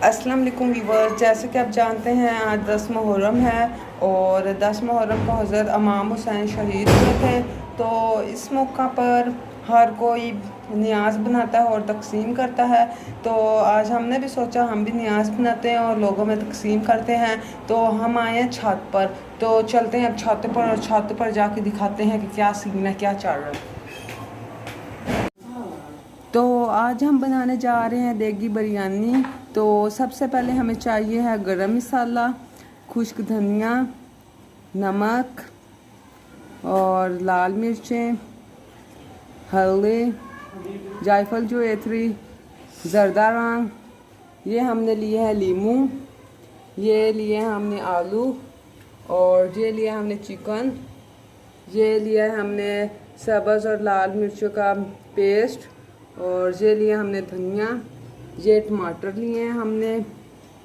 अस्सलाम वालेकुम व्यूअर्स, जैसे कि आप जानते हैं आज 10 मुहर्रम है और 10 मुहर्रम को हज़रत इमाम हुसैन शहीद हुए थे। तो इस मौका पर हर कोई नियाज़ बनाता है और तकसीम करता है। तो आज हमने भी सोचा हम भी नियाज़ बनाते हैं और लोगों में तकसीम करते हैं। तो हम आए हैं छत पर, तो चलते हैं अब छत पर और छत पर जाके दिखाते हैं कि क्या सीन है, क्या चल रहा है। तो आज हम बनाने जा रहे हैं देगी बिरयानी। तो सबसे पहले हमें चाहिए है गरम मसाला, खुश्क धनिया, नमक और लाल मिर्चें, हल्दी, जायफल जावित्री, ज़रदा रंग, ये हमने लिए है लीमू, ये लिए हमने आलू और ये लिया हमने चिकन, ये लिया है हमने सब्ज़ और लाल मिर्चों का पेस्ट और ये लिया हमने धनिया, ये टमाटर लिए हैं हमने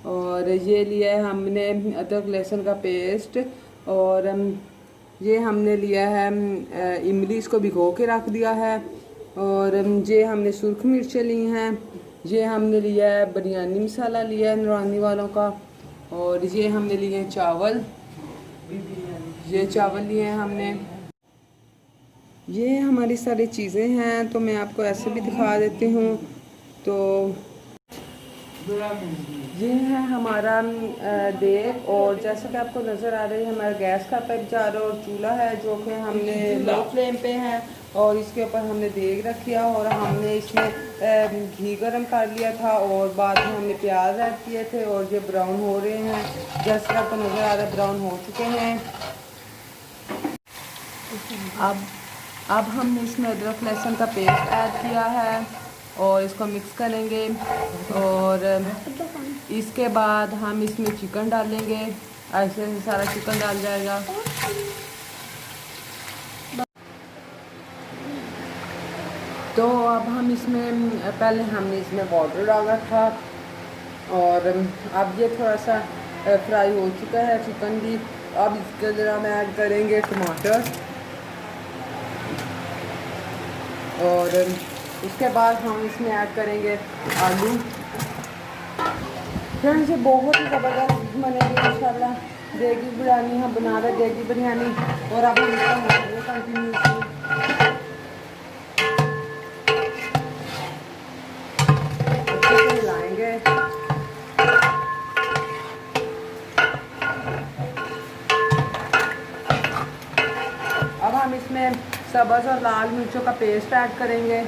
और ये लिया है हमने अदरक लहसुन का पेस्ट और ये हमने लिया है इमली, इसको भिगो के रख दिया है और ये हमने सुर्ख मिर्चें ली हैं, ये हमने लिया है बिरयानी मसाला लिया है नूरानी वालों का और ये हमने लिए हैं चावल, ये चावल लिए हैं हमने। ये हमारी सारी चीज़ें हैं, तो मैं आपको ऐसे भी दिखा देती हूँ। तो ये है हमारा देग और जैसा कि आपको नज़र आ रही है हमारा गैस का पाइप जा रहा है और चूल्हा है जो कि हमने लो फ्लेम पे है और इसके ऊपर हमने देग रखा और हमने इसमें घी गरम कर लिया था और बाद में हमने प्याज ऐड किए थे और ये ब्राउन हो रहे हैं। जैसा कि आपको नज़र आ रहा है ब्राउन हो चुके हैं। अब हमने इसमें अदरक लहसुन का पेस्ट ऐड किया है और इसको मिक्स करेंगे और इसके बाद हम इसमें चिकन डालेंगे। ऐसे से सारा चिकन डाल जाएगा। तो अब हम इसमें पहले हमने इसमें वाटर डाला था और अब ये थोड़ा सा फ्राई हो चुका है चिकन भी। अब इसके अंदर हम ऐड करेंगे टमाटर और उसके बाद हम इसमें ऐड करेंगे आलू। फ्रेंड्स ये बहुत ही ज़बरदस्त बनेगी इंशाल्लाह। देगी बिरयानी हम बना रहे देगी बिरयानी और अब हम इसका कंटिन्यूसली मिलाएंगे। अब हम इसमें सब्ज़ और लाल मिर्चों का पेस्ट ऐड करेंगे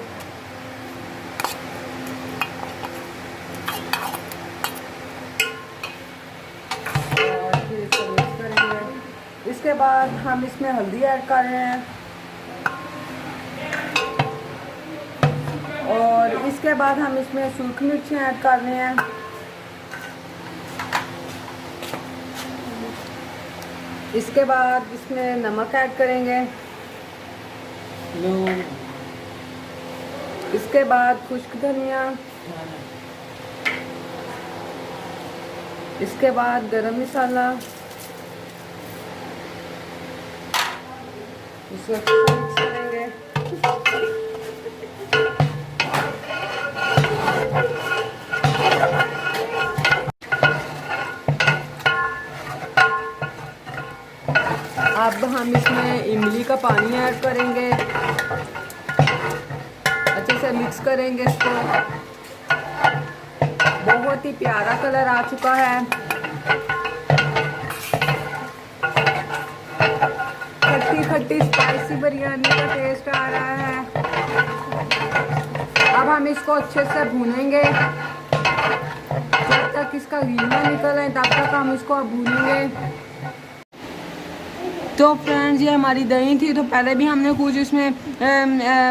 और फिर इसको मिक्स करेंगे। इसके बाद हम इसमें हल्दी ऐड कर रहे हैं और इसके बाद हम इसमें सूख मिर्चें ऐड कर रहे हैं। इसके बाद इसमें नमक ऐड करेंगे। इसके बाद खुश्क धनिया, इसके बाद गरम मसाला, इसको मिक्स करेंगे। अब हम इसमें इमली का पानी ऐड करेंगे, अच्छे से मिक्स करेंगे इसको। बहुत ही प्यारा कलर आ चुका है। खट्टी खट्टी स्पाइसी बिरयानी का टेस्ट आ रहा है। अब हम इसको अच्छे से भूनेंगे जब तक इसका घी ना निकले, तब तक हम इसको भूनेंगे। तो फ्रेंड्स ये हमारी दही थी, तो पहले भी हमने कुछ इसमें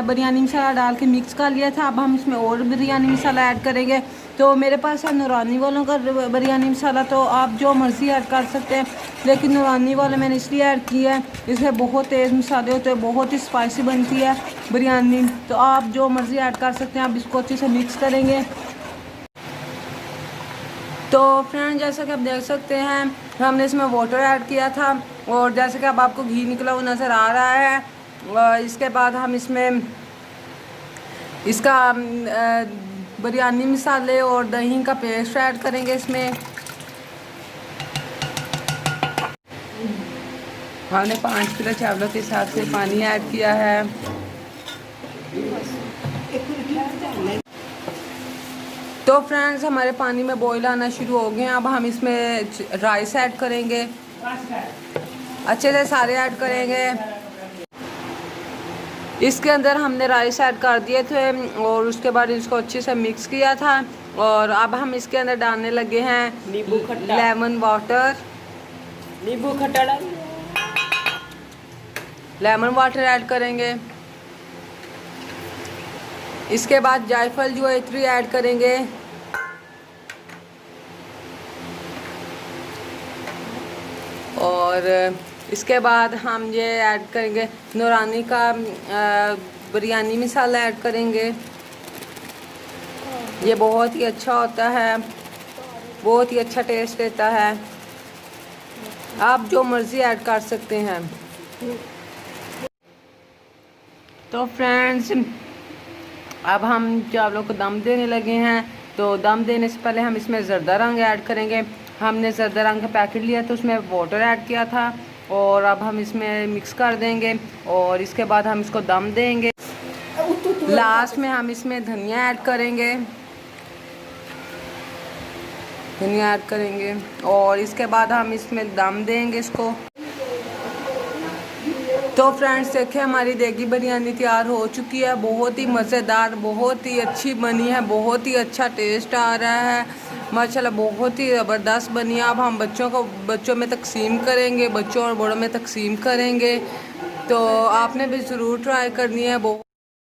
बिरयानी मसाला डाल के मिक्स कर लिया था। अब हम इसमें और बिरयानी मसाला ऐड करेंगे। तो मेरे पास है नूरानी वालों का बिरयानी मसाला, तो आप जो मर्ज़ी ऐड कर सकते हैं, लेकिन नूरानी वाले मैंने इसलिए ऐड किया है, इसमें बहुत तेज़ मसाले होते हैं, बहुत ही स्पाइसी बनती है बिरयानी। तो आप जो मर्ज़ी ऐड कर सकते हैं। आप इसको अच्छे से मिक्स करेंगे। तो फ्रेंड जैसा कि आप देख सकते हैं हमने इसमें वाटर ऐड किया था और जैसे कि अब आपको घी निकला हुआ नज़र आ रहा है। इसके बाद हम इसमें इसका बिरयानी मसाले और दही का पेस्ट ऐड करेंगे इसमें। हमने 5 किलो चावलों के हिसाब से पानी ऐड किया है। तो फ्रेंड्स हमारे पानी में बॉईल आना शुरू हो गए हैं। अब हम इसमें राइस ऐड करेंगे, अच्छे से सारे ऐड करेंगे। इसके अंदर हमने राइस ऐड कर दिए थे और उसके बाद इसको अच्छे से मिक्स किया था। और अब हम इसके अंदर डालने लगे हैं नींबू खट्टा, लेमन वाटर। नींबू खट्टा डाल, लेमन वाटर ऐड करेंगे। इसके बाद जायफल जावित्री ऐड करेंगे। और इसके बाद हम ये ऐड करेंगे नूरानी का बिरयानी मसाला ऐड करेंगे। ये बहुत ही अच्छा होता है, बहुत ही अच्छा टेस्ट देता है। आप जो मर्ज़ी ऐड कर सकते हैं। तो फ्रेंड्स अब हम चावलों को दम देने लगे हैं। तो दम देने से पहले हम इसमें ज़रदा रंग ऐड करेंगे। हमने ज़रदा रंग का पैकेट लिया तो उसमें वाटर ऐड किया था और अब हम इसमें मिक्स कर देंगे और इसके बाद हम इसको दम देंगे। लास्ट में हम इसमें धनिया ऐड करेंगे, धनिया ऐड करेंगे और इसके बाद हम इसमें दम देंगे इसको। तो फ्रेंड्स देखिए हमारी देगी बिरयानी तैयार हो चुकी है। बहुत ही मज़ेदार, बहुत ही अच्छी बनी है, बहुत ही अच्छा टेस्ट आ रहा है माशाल्लाह, बहुत ही ज़बरदस्त बनी है। अब हम बच्चों में तकसीम करेंगे, बच्चों और बड़ों में तकसीम करेंगे। तो आपने भी ज़रूर ट्राई करनी है।